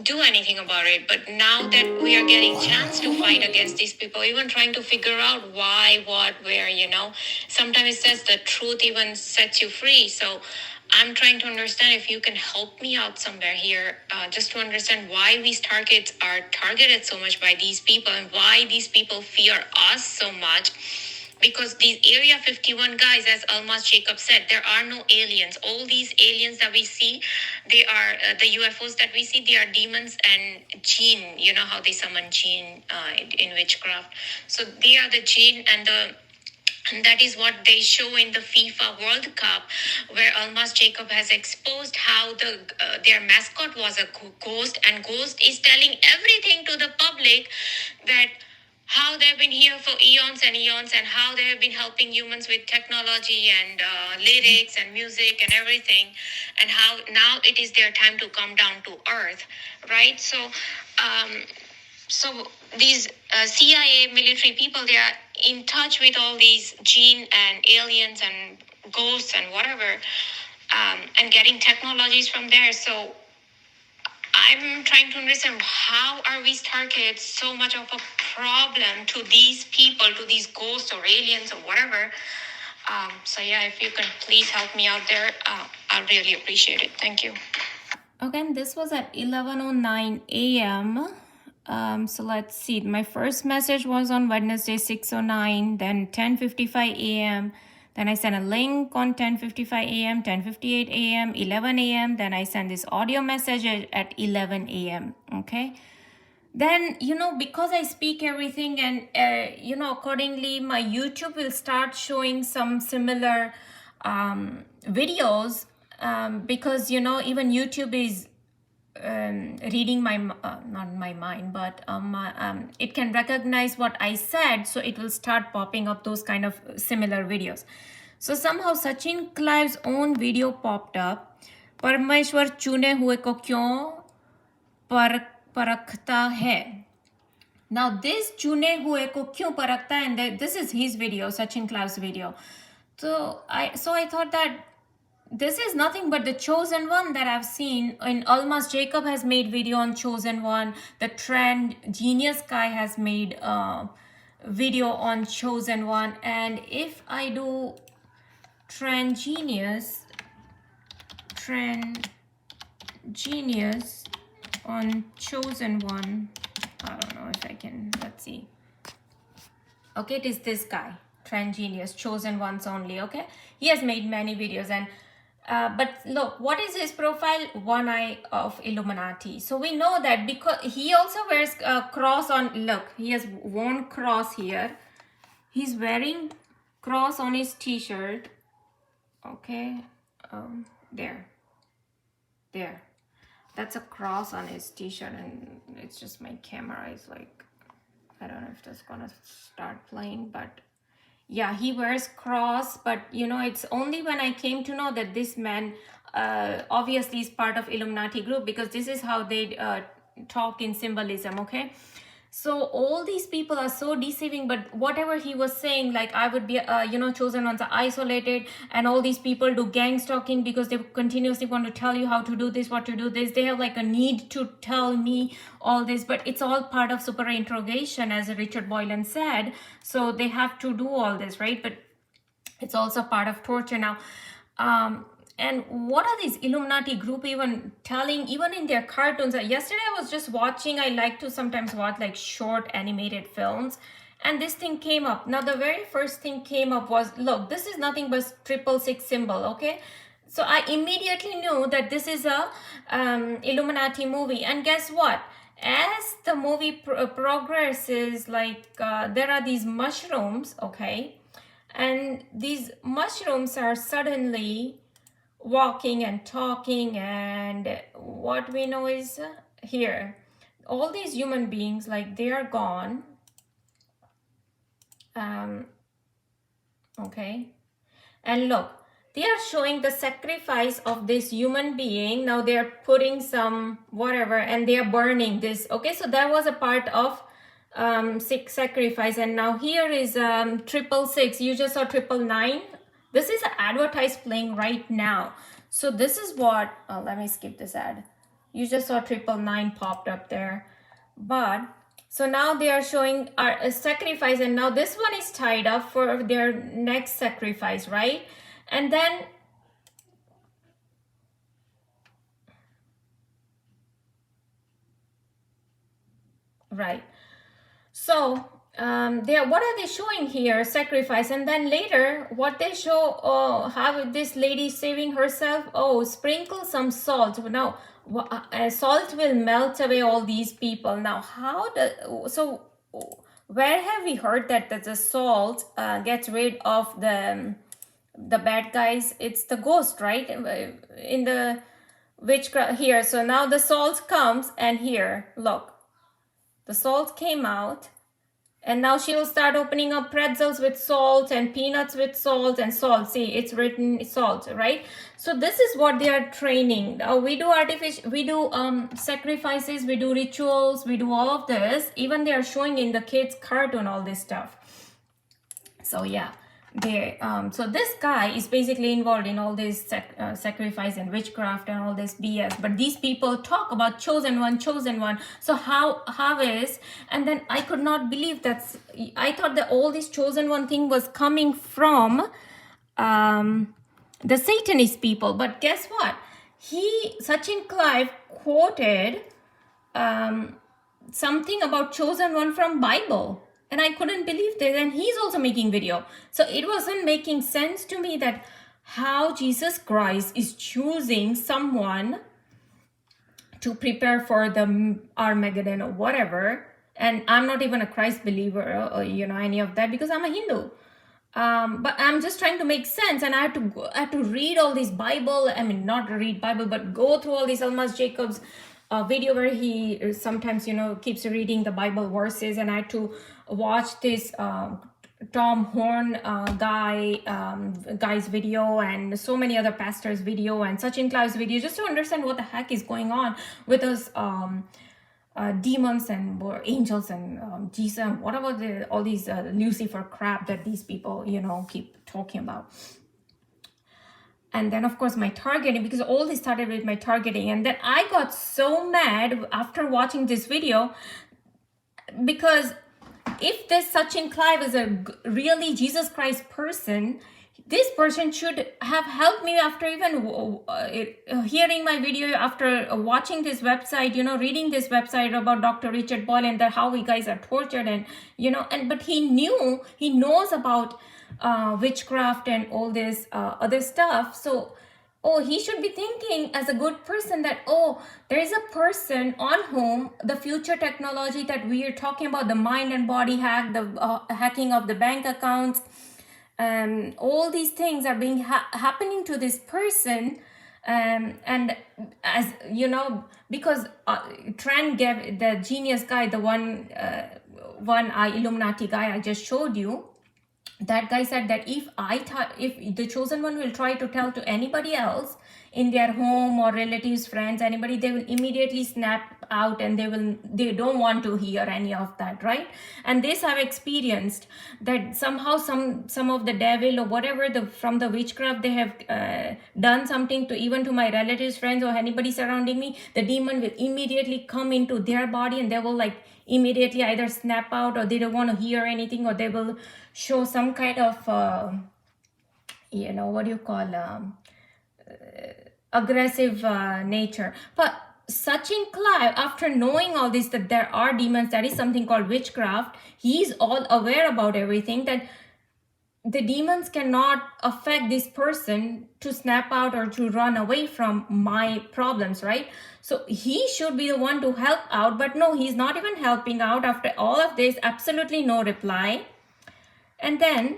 do anything about it. But now that we are getting chance to fight against these people, even trying to figure out why, what, where, sometimes it says the truth even sets you free. So I'm trying to understand if you can help me out somewhere here, just to understand why these targets are targeted so much by these people, and why these people fear us so much. Because these Area 51 guys, as ALMAS JACOB said, there are no aliens. All these aliens that we see, they are the UFOs that we see, they are demons and jinn. You know how they summon jinn in witchcraft. So they are the jinn, and that is what they show in the FIFA World Cup, where ALMAS JACOB has exposed how their mascot was a ghost, and ghost is telling everything to the public, that how they've been here for eons and eons, and how they have been helping humans with technology and lyrics and music and everything, and how now it is their time to come down to earth, right? So these CIA military people, they are in touch with all these jinn and aliens and ghosts and whatever, and getting technologies from there. So I'm trying to understand, how are we targeted so much of a problem to these people, to these ghosts or aliens or whatever. So yeah, if you can please help me out there, I'll really appreciate it. Thank you. Again, this was at 11:09 a.m. So let's see. My first message was on Wednesday 6:09, then 10:55 a.m. Then I sent a link on 10:55 a.m., 10:58 a.m., 11 a.m. Then I sent this audio message at 11 a.m. Okay. Then, because I speak everything, and, accordingly, my YouTube will start showing some similar videos, because, even YouTube is reading my, not my mind, but it can recognize what I said, so it will start popping up those kind of similar videos. So somehow Sachin Clive's own video popped up. परमेश्वर चुने हुए को क्यों परखता है? Now this चुने हुए को क्यों परखता है, and this is his video, Sachin Clive's video. So I thought that this is nothing but the chosen one that I've seen. In ALMAS JACOB has made video on chosen one. The trend genius guy has made video on chosen one. And if I do transgenius on chosen one. I don't know if I can, let's see. Okay, it is this guy, transgenius, chosen ones only. Okay, he has made many videos, and but look, what is his profile? One eye of Illuminati. So we know that because he also wears a cross on, look, he has worn cross here. He's wearing cross on his t-shirt. Okay, there. That's a cross on his t-shirt, and it's just my camera is like, I don't know if that's gonna start playing, but yeah, he wears cross. But you know, it's only when I came to know that this man obviously is part of Illuminati group, because this is how they talk in symbolism. Okay, so all these people are so deceiving. But whatever he was saying, like I would be you know, chosen ones are isolated, and all these people do gang stalking because they continuously want to tell you how to do this, what to do this. They have like a need to tell me all this, but it's all part of super interrogation, as Richard Boylan said. So they have to do all this, right? But it's also part of torture now. And what are these Illuminati group even telling, even in their cartoons? Yesterday I was just watching, I like to sometimes watch like short animated films, and this thing came up. Now the very first thing came up was, look, this is nothing but 666 symbol. Okay, so I immediately knew that this is a Illuminati movie. And guess what? As the movie progresses, like there are these mushrooms, okay, and these mushrooms are suddenly walking and talking, and what we know is here, all these human beings, like they are gone. Okay, and look, they are showing the sacrifice of this human being. Now they are putting some whatever, and they are burning this. Okay, so that was a part of sacrifice. And now here is 666. You just saw 999. This is an advertise playing right now. So this is what, let me skip this ad. You just saw 999 popped up there. But, so now they are showing a sacrifice, and now this one is tied up for their next sacrifice, right? And then, right. So, what are they showing here? Sacrifice. And then later, what they show, how this lady saving herself. Oh, sprinkle some salt. Now, salt will melt away all these people. Now, where have we heard that the salt gets rid of the bad guys? It's the ghost, right? In the witchcraft here. So now the salt comes, and here, look, the salt came out. And now she will start opening up pretzels with salt and peanuts with salt and salt. See, it's written salt, right? So this is what they are training. We do sacrifices, we do rituals, we do all of this. Even they are showing in the kids' cartoon all this stuff. So yeah, so this guy is basically involved in all this sacrifice and witchcraft and all this BS. But these people talk about chosen one. So how is, and then I could not believe that. I thought that all this chosen one thing was coming from the Satanist people. But guess what? Sachin Clive quoted something about chosen one from Bible. And I couldn't believe this. And he's also making video. So it wasn't making sense to me that how Jesus Christ is choosing someone to prepare for the Armageddon or whatever. And I'm not even a Christ believer or any of that, because I'm a Hindu. But I'm just trying to make sense, and I had to read all this Bible. I mean, not read Bible, but go through all these ALMAS JACOB's video where he sometimes, keeps reading the Bible verses, and I had to watch this Tom Horn guy's video, and so many other pastors' video, and Sachin Clive's video, just to understand what the heck is going on with us demons and angels and Jesus, and what about all these Lucifer crap that these people keep talking about. And then of course my targeting, because all this started with my targeting. And then I got so mad after watching this video, because if this Sachin Clive is a really Jesus Christ person, this person should have helped me after even hearing my video, after watching this website, reading this website about Dr. Richard Boyle and how you guys are tortured, and but he knows about witchcraft and all this other stuff. So he should be thinking as a good person that, there is a person on whom the future technology that we are talking about, the mind and body hack, the hacking of the bank accounts, all these things are being happening to this person. And as because Trent gave, the genius guy, the one Illuminati guy I just showed you, that guy said that if the chosen one will try to tell to anybody else in their home or relatives, friends, anybody, they will immediately snap out, and they don't want to hear any of that, right? And this I've experienced, that somehow some of the devil or whatever from the witchcraft, they have done something to even to my relatives, friends, or anybody surrounding me. The demon will immediately come into their body, and they will immediately either snap out, or they don't want to hear anything, or they will show some kind of aggressive nature. But Sachin Clive, after knowing all this, that there are demons, that is something called witchcraft, he's all aware about everything, that the demons cannot affect this person to snap out or to run away from my problems, right? So he should be the one to help out, but no, he's not even helping out. After all of this, absolutely no reply. And then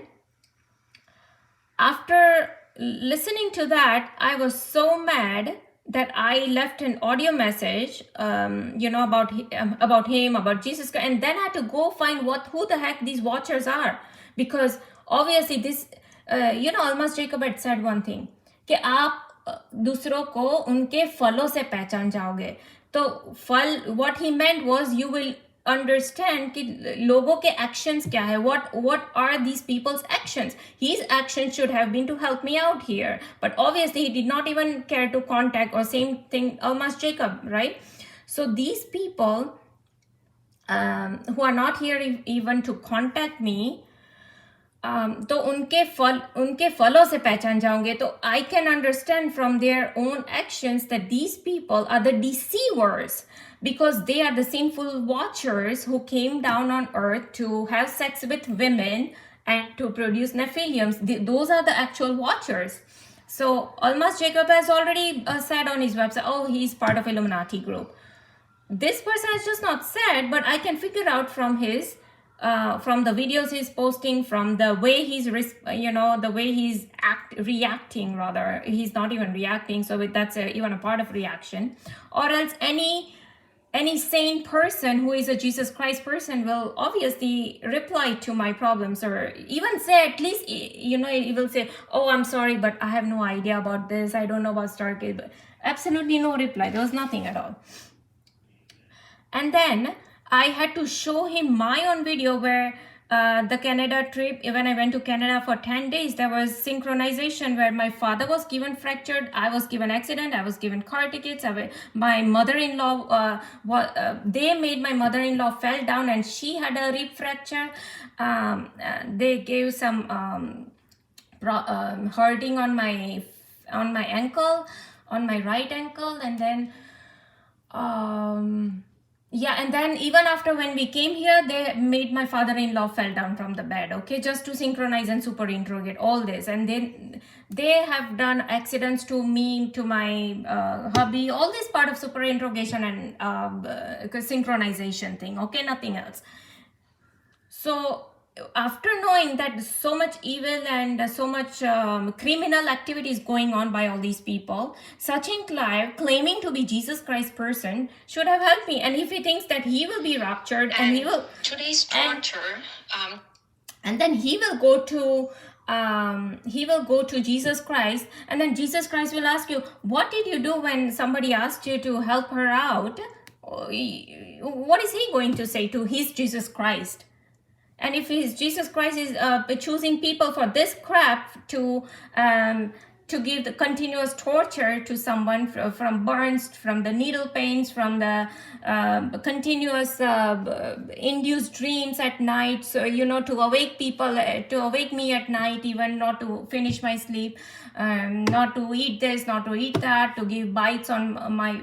after listening to that, I was so mad that I left an audio message, about him, about Jesus Christ, and then I had to go find who the heck these watchers are, because obviously this, ALMAS JACOB had said one thing, कि आप दूसरों को उनके फलों से पहचान जाओगे. तो फल, what he meant was, you will understand कि लोगों के actions क्या है, what are these people's actions. His actions should have been to help me out here, but obviously he did not even care to contact, or same thing ALMAS JACOB, right? So these people who are not here even to contact me, तो उनके फलों से पहचान जाओगे. तो I can understand from their own actions that these people are the deceivers, because they are the sinful watchers who came down on earth to have sex with women and to produce Nephiliums. Those are the actual watchers. So ALMAS JACOB has already said on his website, he's part of Illuminati group. This person has just not said, but I can figure out from his from the videos he's posting, from the way he's the way he's reacting, rather. He's not even reacting, so that's even a part of reaction. Or else any sane person who is a Jesus Christ person will obviously reply to my problems, or even say, at least, he will say, I'm sorry, but I have no idea about this, I don't know about Stargate. But absolutely no reply. There was nothing at all. And then I had to show him my own video where the Canada trip, when I went to Canada for 10 days, there was synchronization where my father was given fractured, I was given accident, I was given car tickets, my mother-in-law, they made my mother-in-law fell down and she had a rib fracture. They gave some hurting on my ankle, on my right ankle, and then and then even after when we came here, they made my father-in-law fell down from the bed, okay, just to synchronize and super interrogate all this. And then they have done accidents to me, to my hubby, all this part of super interrogation and synchronization thing, okay, nothing else. So after knowing that so much evil and so much criminal activity is going on by all these people, Sachin Clive, claiming to be Jesus Christ person, should have helped me. And if he thinks that he will be raptured and he will today's torture, and then he will go to Jesus Christ, and then Jesus Christ will ask you, what did you do when somebody asked you to help her out? What is he going to say to his Jesus Christ? And if his Jesus Christ is choosing people for this crap to to give the continuous torture to someone from burns, from the needle pains, from the continuous induced dreams at night. So, to awake people, to awake me at night, even not to finish my sleep, not to eat this, not to eat that, to give bites on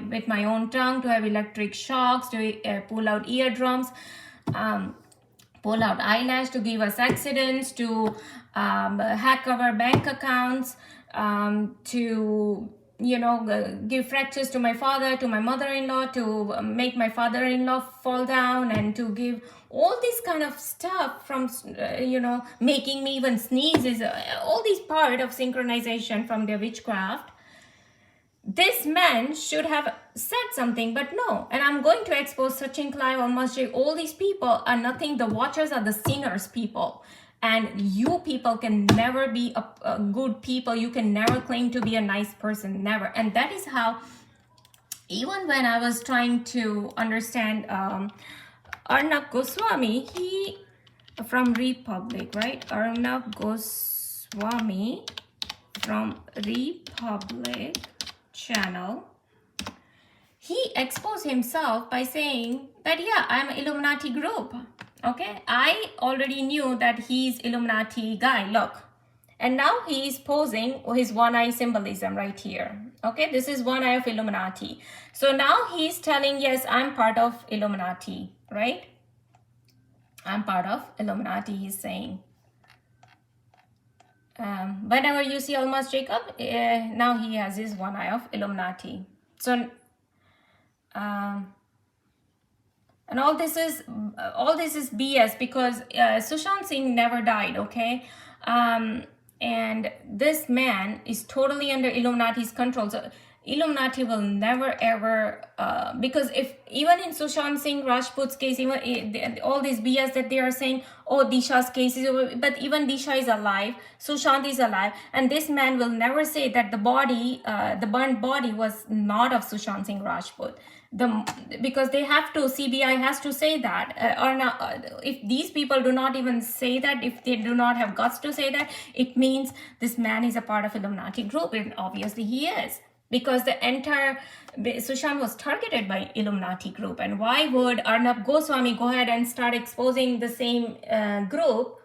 with my own tongue, to have electric shocks, to pull out eardrums, pull out eyelash, to give us accidents, to hack our bank accounts, to give fractures to my father, to my mother-in-law, to make my father-in-law fall down, and to give all this kind of stuff from making me even sneeze, is all these part of synchronization from their witchcraft. This man should have said something, but no. And I'm going to expose Sachin Clive, ALMAS JACOB. All these people are nothing. The watchers are the sinners people. And you people can never be a good people. You can never claim to be a nice person, never. And that is how, even when I was trying to understand Arnab Goswami, he from Republic, right? Arnab Goswami from Republic channel, he exposed himself by saying that, yeah, I'm an Illuminati group. Okay, I already knew that he's Illuminati guy, look. And now he is posing his one eye symbolism right here. Okay, this is one eye of Illuminati. So now he's telling, yes, I'm part of Illuminati, right? I'm part of Illuminati, he's saying. Whenever you see ALMAS JACOB, now he has his one eye of Illuminati. So, and all this is BS, because Sushant Singh never died, okay? And this man is totally under Illuminati's control. So Illuminati will never ever, because if even in Sushant Singh Rajput's case, even all this BS that they are saying, oh, Disha's case is over, but even Disha is alive, Sushant is alive, and this man will never say that the body, the burnt body was not of Sushant Singh Rajput. Because they have to, CBI has to say that, or not. If these people do not even say that, if they do not have guts to say that, it means this man is a part of Illuminati group, and obviously he is. Because the entire Sushant was targeted by Illuminati group. And why would Arnab Goswami go ahead and start exposing the same group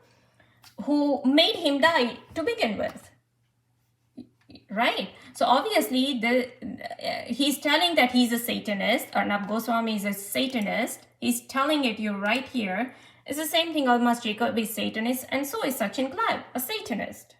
who made him die to begin with? Right? So obviously he's telling that he's a Satanist. Arnab Goswami is a Satanist. He's telling it you right here. It's the same thing. ALMAS JACOB is Satanist, and so is Sachin Clive, a Satanist.